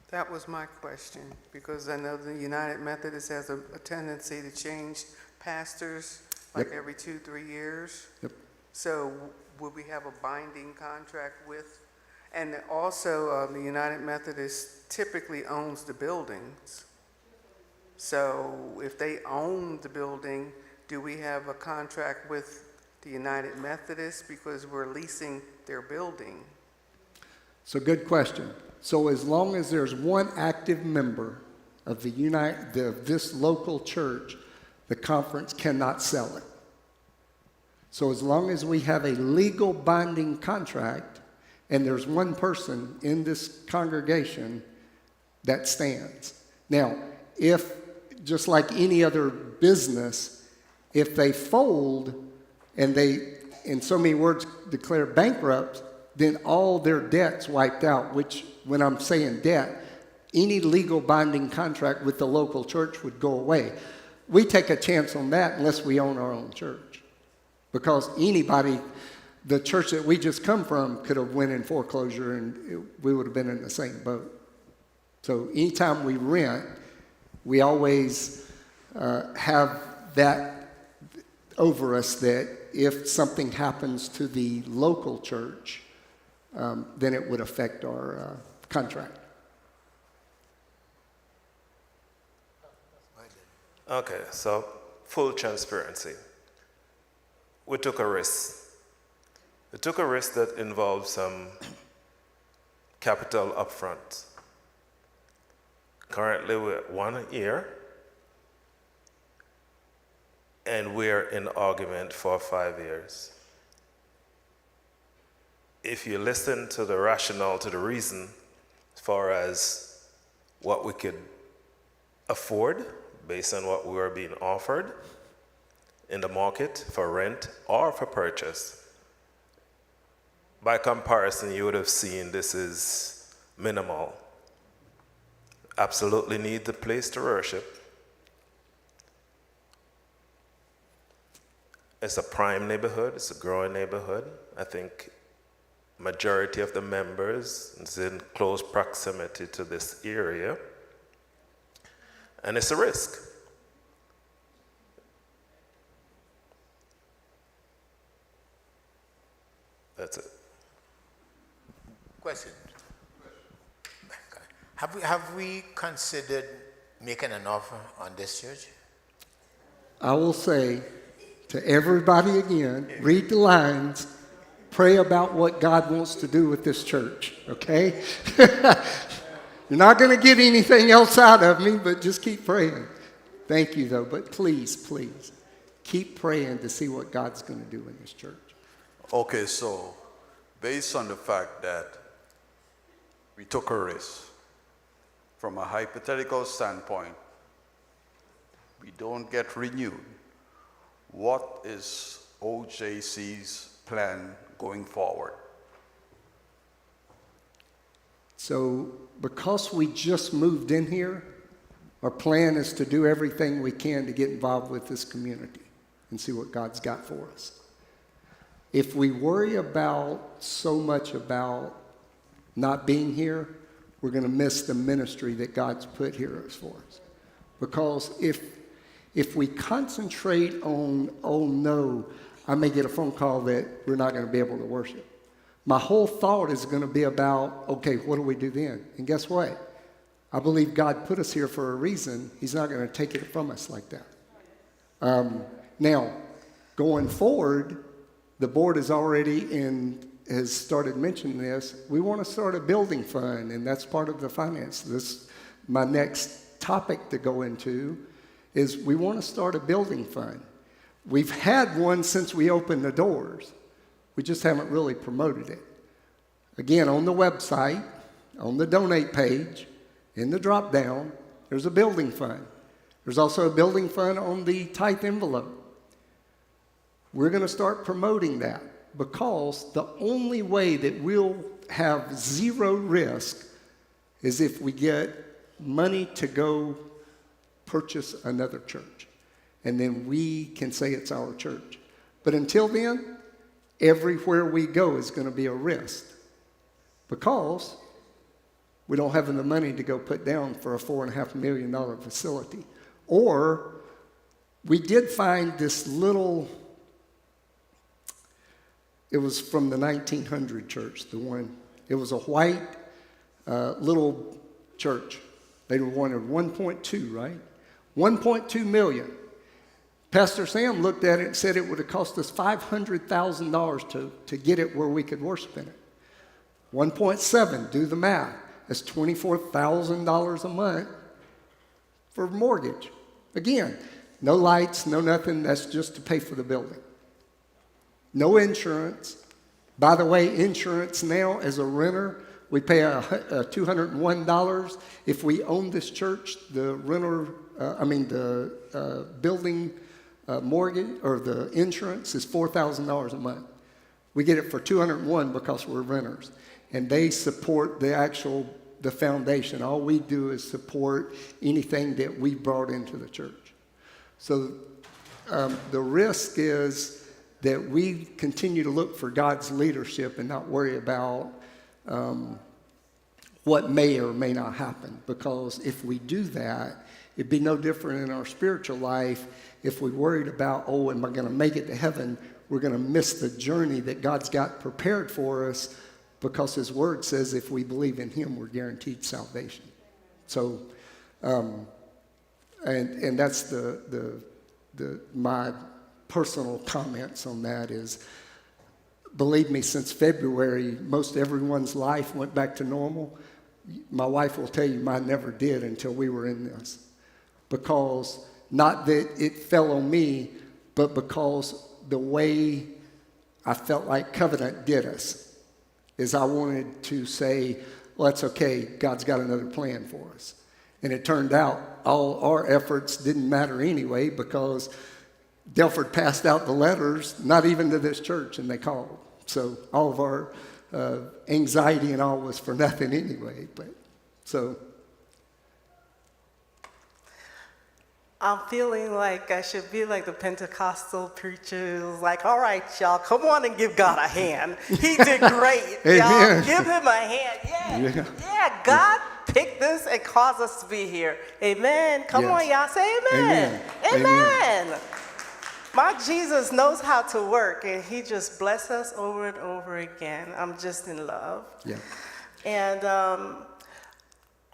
That was my question, because I know the United Methodist has a tendency to change pastors like every 2-3 years. Yep. So would we have a binding contract with? And also, the United Methodist typically owns the buildings. So if they own the building, do we have a contract with the United Methodist because we're leasing their building? So good question. So as long as there's one active member of this local church, the conference cannot sell it. So as long as we have a legal binding contract and there's one person in this congregation, that stands. Now, if, just like any other business, if they fold and they, in so many words, declare bankrupt, then all their debt's wiped out, which, when I'm saying debt, any legal binding contract with the local church would go away. we take a chance on that unless we own our own church. Because anybody, the church that we just come from could have went in foreclosure and we would have been in the same boat. So anytime we rent, we always have that over us that if something happens to the local church, then it would affect our contract. Okay, so full transparency. We took a risk. We took a risk that involved some capital upfront. Currently, we're at 1 year, and we're in argument for 5 years. If you listen to the rationale, to the reason, as far as what we could afford based on what we were being offered in the market for rent or for purchase, by comparison, you would have seen this is minimal. Absolutely need the place to worship. It's a prime neighborhood, it's a growing neighborhood. I think majority of the members is in close proximity to this area. And it's a risk. That's it. Question. Have we considered making an offer on this church? I will say to everybody again, read the lines, pray about what God wants to do with this church, okay? You're not going to get anything else out of me, but just keep praying. Thank you, though. But please, please, keep praying to see what God's going to do in this church. Okay, so based on the fact that we took a risk, from a hypothetical standpoint, we don't get renewed, what is OJC's plan going forward? So because we just moved in here, our plan is to do everything we can to get involved with this community and see what God's got for us. If we worry so much about not being here, we're going to miss the ministry that God's put here for us. Because if we concentrate on, oh no, I may get a phone call that we're not going to be able to worship. My whole thought is going to be about, okay, what do we do then? And guess what? I believe God put us here for a reason. He's not going to take it from us like that. Now, going forward, the board is already has started mentioning this. We want to start a building fund, and that's part of the finance. My next topic to go into is we want to start a building fund. We've had one since we opened the doors. We just haven't really promoted it. Again, on the website, on the donate page, in the drop down, there's a building fund. There's also a building fund on the tithe envelope. We're going to start promoting that because the only way that we'll have zero risk is if we get money to go purchase another church. And then we can say it's our church. But until then, everywhere we go is going to be a risk because we don't have the money to go put down for a $4.5 million facility. Or we did find this little, it was from the 1900 church, it was a white little church. They wanted 1.2, right? 1.2 million. Pastor Sam looked at it and said it would have cost us $500,000 to get it where we could worship in it. 1.7, do the math. That's $24,000 a month for mortgage. Again, no lights, no nothing. That's just to pay for the building. No insurance. By the way, insurance now as a renter, we pay $201. If we own this church, the building mortgage or the insurance is $4,000 a month. We get it for $201 because we're renters. And they support the foundation. All we do is support anything that we brought into the church. So the risk is that we continue to look for God's leadership and not worry about what may or may not happen. Because if we do that, it'd be no different in our spiritual life. If we worried about, oh, am I going to make it to heaven? We're going to miss the journey that God's got prepared for us, because his word says if we believe in him, we're guaranteed salvation. So, and that's my personal comments on that is, believe me, since February, most everyone's life went back to normal. My wife will tell you mine never did until we were in this. Because, not that it fell on me, but because the way I felt like covenant did us is I wanted to say, well, that's okay, God's got another plan for us. And it turned out all our efforts didn't matter anyway, because Delford passed out the letters, not even to this church, and they called. So all of our anxiety and all was for nothing anyway. But so I'm feeling like I should be like the Pentecostal preachers, like, all right, y'all, come on and give God a hand. He did great, y'all. Give him a hand. Yeah, God picked this and caused us to be here. Amen. Come on, y'all, say amen. Amen. My Jesus knows how to work, and he just blessed us over and over again. I'm just in love. Yeah. And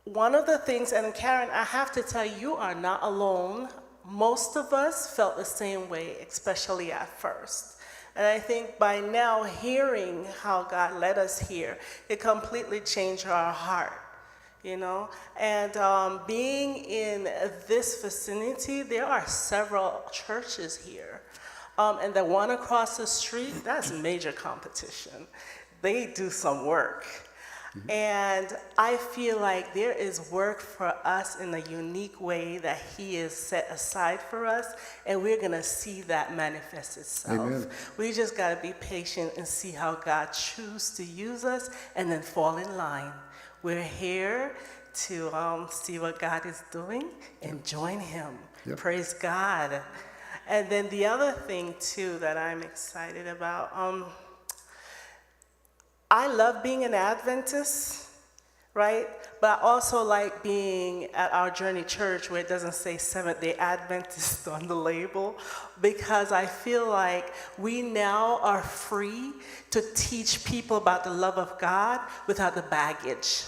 one of the things, and Karen, I have to tell you, you are not alone. Most of us felt the same way, especially at first. And I think by now, hearing how God led us here, it completely changed our heart, you know? And being in this vicinity, there are several churches here. And the one across the street, that's major competition. They do some work. And I feel like there is work for us in a unique way that he has set aside for us, and we're going to see that manifest itself. Amen. We just got to be patient and see how God chooses to use us, and then fall in line. We're here to see what God is doing and join him. Yep. Praise God. And then the other thing, too, that I'm excited about, I love being an Adventist, right? But I also like being at our Journey Church where it doesn't say Seventh-day Adventist on the label, because I feel like we now are free to teach people about the love of God without the baggage.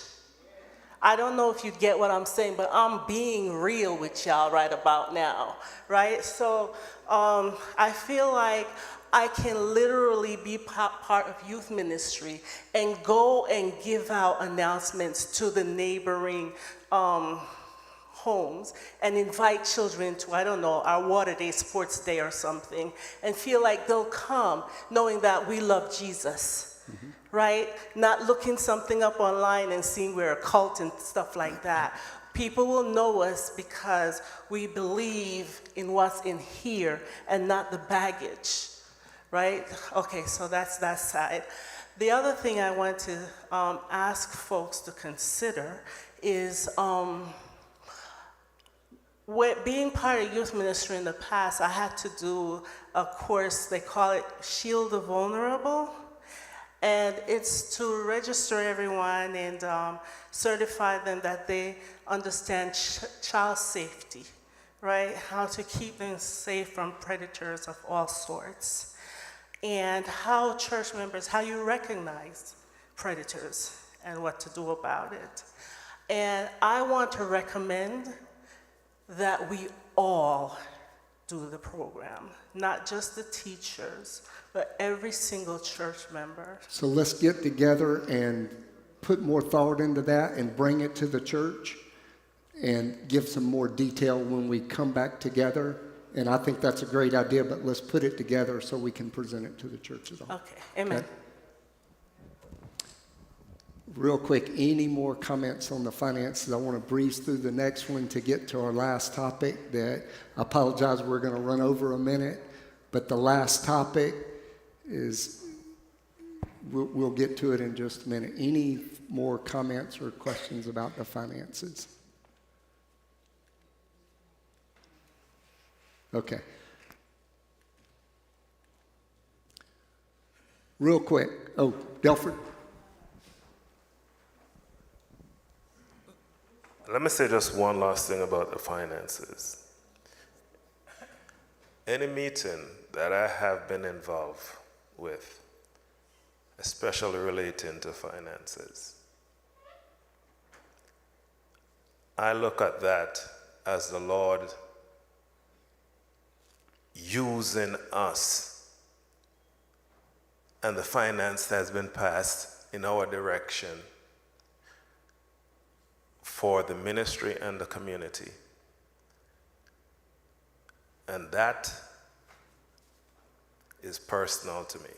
I don't know if you get what I'm saying, but I'm being real with y'all right about now, right? So I feel like I can literally be part of youth ministry and go and give out announcements to the neighboring homes and invite children to, I don't know, our water day, sports day or something, and feel like they'll come knowing that we love Jesus, right? Not looking something up online and seeing we're a cult and stuff like that. People will know us because we believe in what's in here and not the baggage. Right? Okay, so that's that side. The other thing I want to ask folks to consider is being part of youth ministry in the past, I had to do a course, they call it Shield the Vulnerable. And it's to register everyone and certify them that they understand child safety, right? How to keep them safe from predators of all sorts. And how church members, how you recognize predators and what to do about it. And I want to recommend that we all do the program, not just the teachers, but every single church member. So let's get together and put more thought into that and bring it to the church and give some more detail when we come back together. And I think that's a great idea, but let's put it together so we can present it to the churches. Okay, amen. Okay? Real quick, any more comments on the finances? I want to breeze through the next one to get to our last topic. That I apologize, we're going to run over a minute, but the last topic is, we'll get to it in just a minute. Any more comments or questions about the finances? Okay. Real quick. Oh, Delford. Let me say just one last thing about the finances. Any meeting that I have been involved with, especially relating to finances, I look at that as the Lord using us, and the finance has been passed in our direction for the ministry and the community. And that is personal to me.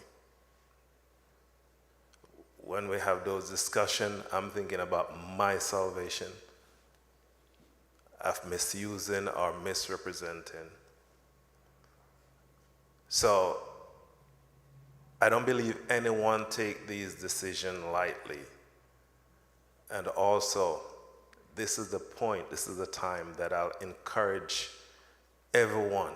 When we have those discussions, I'm thinking about my salvation of misusing or misrepresenting. So I don't believe anyone take these decisions lightly. And also, this is the point, this is the time that I'll encourage everyone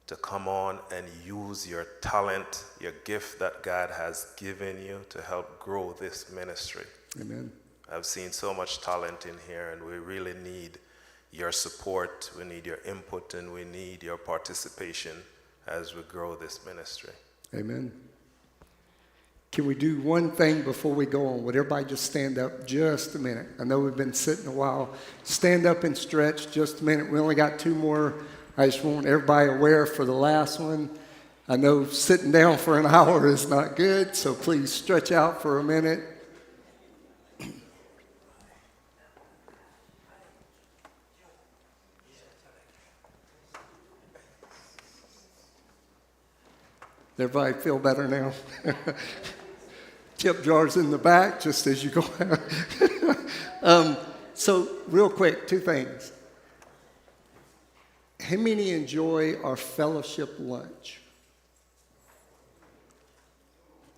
to come on and use your talent, your gift that God has given you to help grow this ministry. Amen. I've seen so much talent in here, and we really need your support, we need your input, and we need your participation as we grow this ministry. Amen. Can we do one thing before we go on? Would everybody just stand up just a minute? I know we've been sitting a while. Stand up and stretch just a minute. We only got 2 more. I just want everybody aware for the last one. I know sitting down for an hour is not good, so please stretch out for a minute. Everybody feel better now? Tip jars in the back just as you go out. So real quick, 2 things. How many enjoy our fellowship lunch?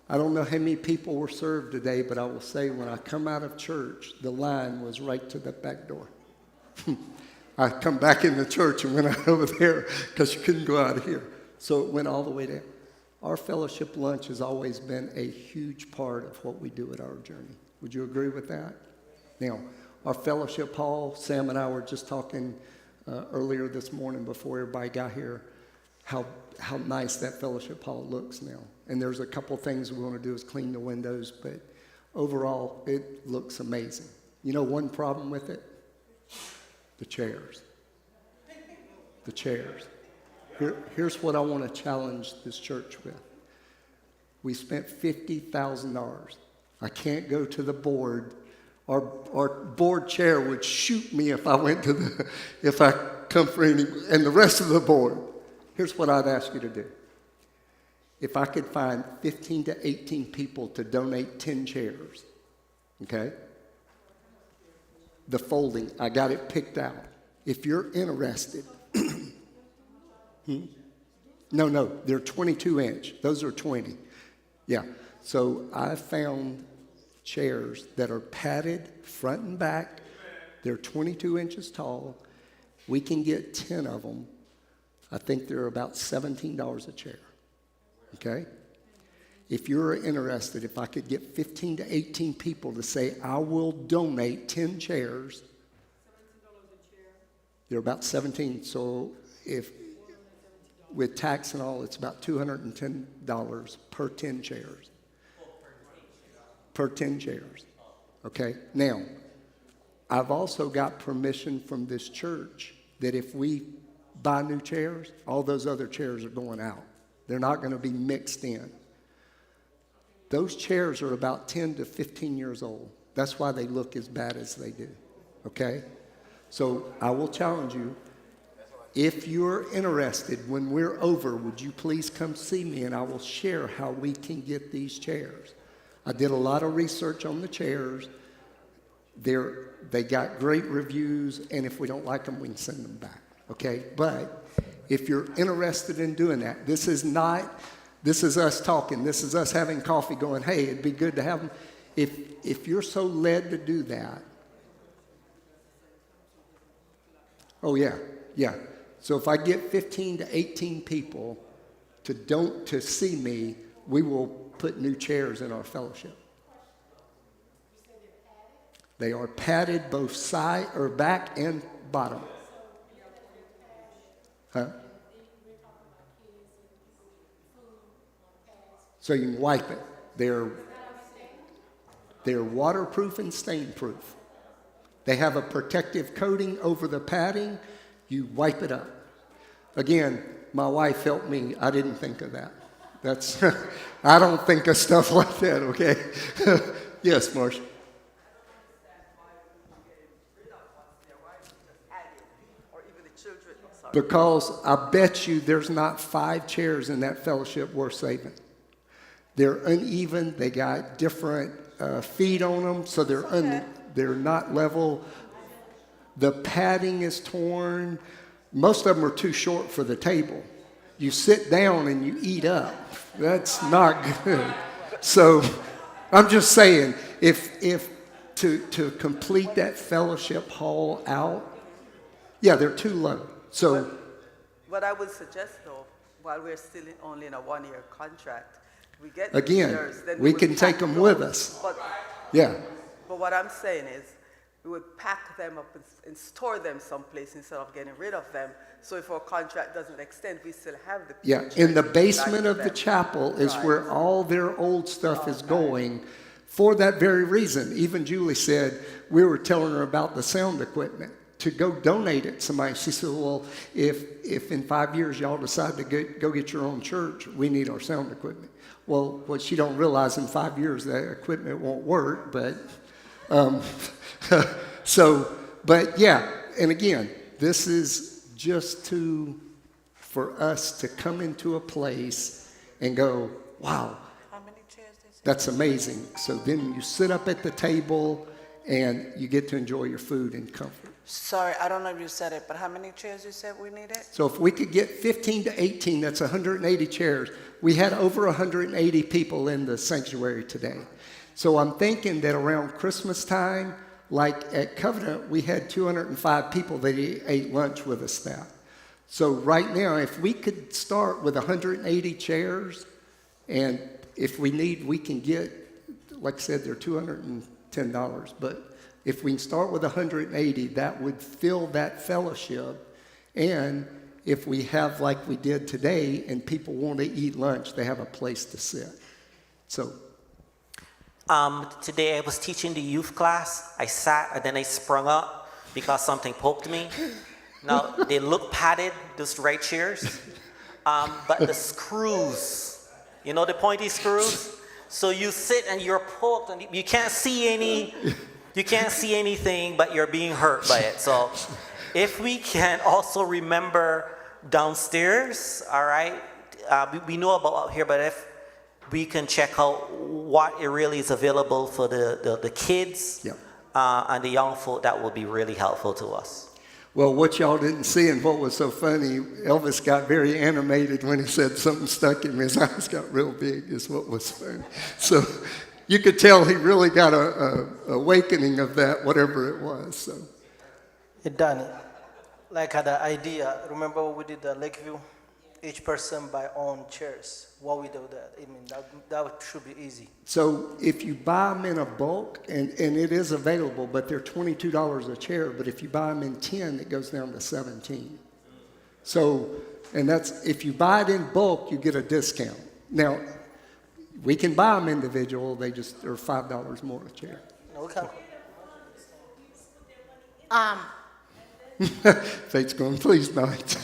I don't know how many people were served today, but I will say when I come out of church, the line was right to the back door. I come back in the church and went out over there because you couldn't go out of here. So it went all the way down. Our fellowship lunch has always been a huge part of what we do at our journey. Would you agree with that? Now, our fellowship hall, Sam and I were just talking earlier this morning before everybody got here, how nice that fellowship hall looks now. And there's a couple things we want to do is clean the windows, but overall, it looks amazing. You know one problem with it? The chairs. The chairs. Here's what I want to challenge this church with. We spent $50,000. I can't go to the board. Our board chair would shoot me if I come for any, and the rest of the board. Here's what I'd ask you to do. If I could find 15 to 18 people to donate 10 chairs, okay? The folding, I got it picked out. If you're interested, No, they're 22-inch. Those are 20. Yeah. So I found chairs that are padded front and back. They're 22 inches tall. We can get 10 of them. I think they're about $17 a chair. Okay? If you're interested, if I could get 15 to 18 people to say, I will donate 10 chairs. They're about 17. So if with tax and all, it's about $210 per 10 chairs. Per 10 chairs. Okay? Now, I've also got permission from this church that if we buy new chairs, all those other chairs are going out. They're not going to be mixed in. Those chairs are about 10 to 15 years old. That's why they look as bad as they do. Okay? So I will challenge you. If you're interested, when we're over, would you please come see me and I will share how we can get these chairs. I did a lot of research on the chairs. They got great reviews, and if we don't like them, we can send them back, okay? But if you're interested in doing that, this is us talking. This is us having coffee going, hey, it'd be good to have them. If you're so led to do that, oh, yeah. So if I get 15 to 18 people to see me, we will put new chairs in our fellowship. They are padded both side or back and bottom. Huh? So you can wipe it. They're waterproof and stain-proof. They have a protective coating over the padding. You wipe it up. Again, my wife helped me. I didn't think of that. That's I don't think of stuff like that, okay? Yes, Marcia. Because I bet you there's not 5 chairs in that fellowship worth saving. They're uneven. They got different feet on them, so they're not level. The padding is torn. Most of them are too short for the table. You sit down and you eat up. That's not good. So I'm just saying, if to complete that fellowship hall out, yeah, they're too low. So what I would suggest, though, while we're still only in a 1-year contract, we get again, chairs, then we would can take them with us. Yeah. But what I'm saying is, we would pack them up and store them someplace instead of getting rid of them. So if our contract doesn't extend, we still have the Yeah, in the basement of the chapel is where all their old stuff is going for that very reason. Even Julie said, we were telling her about the sound equipment to go donate it to somebody. She said, well, if in 5 years y'all decide to go get your own church, we need our sound equipment. Well, what she don't realize, in 5 years that equipment won't work, but but yeah, and again, this is just for us to come into a place and go, wow, that's amazing. So then you sit up at the table and you get to enjoy your food in comfort. Sorry, I don't know if you said it, but how many chairs you said we needed? So if we could get 15 to 18, that's 180 chairs. We had over 180 people in the sanctuary today. So I'm thinking that around Christmas time, like at Covenant, we had 205 people that ate lunch with the staff. So right now, if we could start with 180 chairs, and if we need, we can get, like I said, they're $210, but if we can start with 180, that would fill that fellowship. And if we have, like we did today, and people want to eat lunch, they have a place to sit. So. Today I was teaching the youth class. I sat and then I sprung up because something poked me. Now, they look padded, those right chairs, but the screws, you know the pointy screws? So you sit and you're poked and you can't see anything, but you're being hurt by it. So if we can also remember downstairs, all right, we know about out here, but if we can check out what it really is available for the kids and the young folk, that will be really helpful to us. Well, what y'all didn't see and what was so funny, Elvis got very animated when he said something stuck in him. His eyes got real big is what was funny. So you could tell he really got a awakening of that, whatever it was. So. Hey, Danny, like I had an idea. Remember when we did the Lakeview? Each person buy own chairs. What we do that? I mean, that should be easy. So if you buy them in a bulk, and it is available, but they're $22 a chair. But if you buy them in 10, it goes down to 17. So, and that's, if you buy it in bulk, you get a discount. Now, we can buy them individual. They just are $5 more a chair. Okay. Faith's going, please not.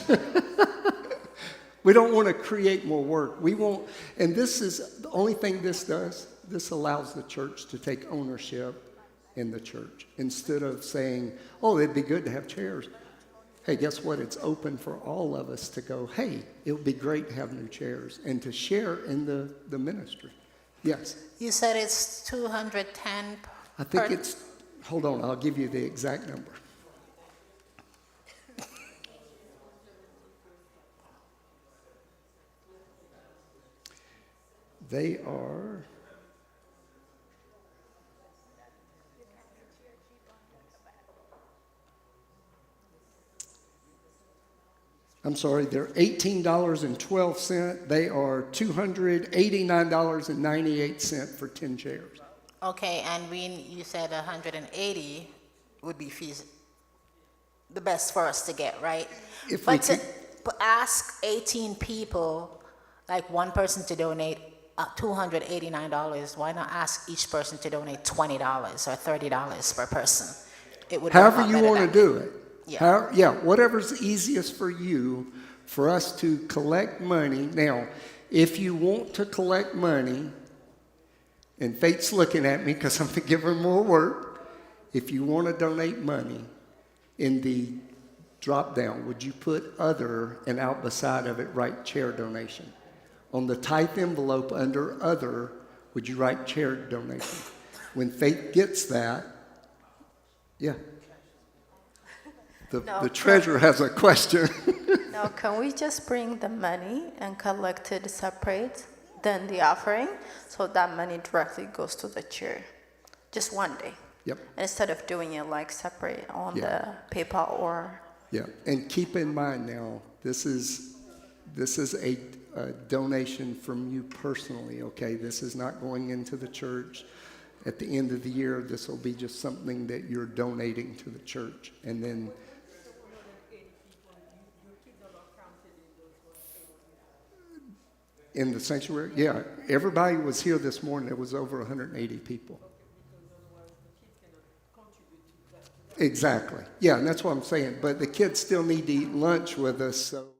We don't want to create more work. We won't, and this is the only thing this does. This allows the church to take ownership in the church instead of saying, oh, it'd be good to have chairs. Hey, guess what? It's open for all of us to go, hey, it would be great to have new chairs and to share in the ministry. Yes? You said it's 210 I think it's, hold on, I'll give you the exact number. They are I'm sorry, they're $18.12. They are $289.98 for 10 chairs. Okay, and you said 180 would be the best for us to get, right? If But we to ask 18 people, like one person to donate $289, why not ask each person to donate $20 or $30 per person? It would work However out you better want to that do way. it. Yeah. Whatever's easiest for you, for us to collect money. Now, if you want to collect money, and Fate's looking at me because I'm going to give her more work. If you want to donate money, in the drop down, would you put other and out beside of it write chair donation? On the tithe envelope under other, would you write chair donation? When Faith gets that, yeah. The treasurer has a question. Now, can we just bring the money and collect it separate than the offering, so that money directly goes to the chair, just one day? Yep. Instead of doing it like separate on Yeah. the PayPal or. Yeah, and keep in mind now, this is a donation from you personally, okay? This is not going into the church. At the end of the year, this will be just something that you're donating to the church. And then in the sanctuary, yeah, everybody was here this morning. There was over 180 people. Exactly. Yeah, and that's what I'm saying. But the kids still need to eat lunch with us, so.